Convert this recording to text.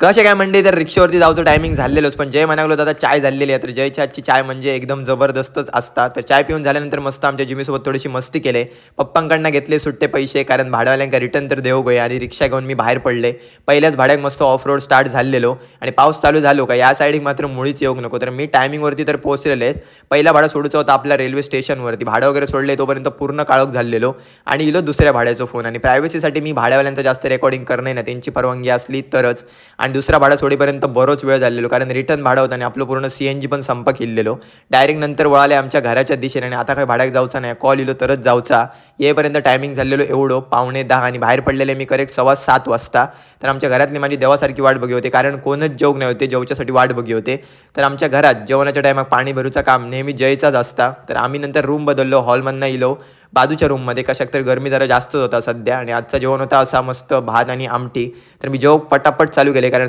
कसे काय मंडळी, तर रिक्षावरती जायचं टायमिंग झालेलोच, पण जय म्हणालो दादा चाय झालेली आहे. तर जयच्या आजची चाय म्हणजे एकदम जबरदस्तच असतात. तर चाय पिऊन झाल्यानंतर मस्त आमच्या जिमीसोबत थोडीशी मस्ती केली. पप्पांकडनं घेतले सुट्टे पैसे, कारण भाड्यावाल्यांका रिटर्न तर देऊ गए, आणि रिक्षा घेऊन मी बाहेर पडले. पहिल्याच भाड्यात मस्त ऑफ रोड स्टार्ट झालेलो, आणि पाऊस चालू झालो का या साईड मात्र मुळीच येऊ नको. तर मी टायमिंगवरती तर पोहोचलेलेच. पहिला भाडा सोडूचा होता आपल्या रेल्वे स्टेशनवरती. भाडं वगैरे सोडले तोपर्यंत पूर्ण काळोख झालेलो, आणि इलो दुसऱ्या भाड्याचा फोन. आणि प्रायव्हसीसाठी मी भाड्यावाल्यांचं जास्त रेकॉर्डिंग करणे ना, त्यांची परवानगी असली तरच. आणि दुसरा भाडा सोडीपर्यंत बरोच वेळ झालेलो, कारण रिटर्न भाडं होतं आणि आपलं पूर्ण CNG पण संप केलेलो. डायरेक्ट नंतर वळाले आमच्या घराच्या दिशेने, आणि आता काही भाड्याक जाऊचा नाही, कॉल इलो तरच जाऊचा. येईपर्यंत टायमिंग झालेलो एवढं 9:45, आणि बाहेर पडलेले मी करेक्ट 7:15 वाजता. तर आमच्या घरातली माझी देवासारखी वाट बघी होते, कारण कोणच जेवण नाही होते, जेवच्यासाठी वाट बघी होते. तर आमच्या घरात जेवणाच्या टायमात पाणी भरूचं काम नेहमी जयचाच असता. तर आम्ही नंतर रूम बदललो, हॉलमधनं इलो बाजूच्या रूममध्ये, कशाक तर गरमी जरा जास्तच होता सध्या. आणि आजचं जेवण होता असा मस्त भात आणि आमटी. तर मी जेवण पटापट चालू केले, कारण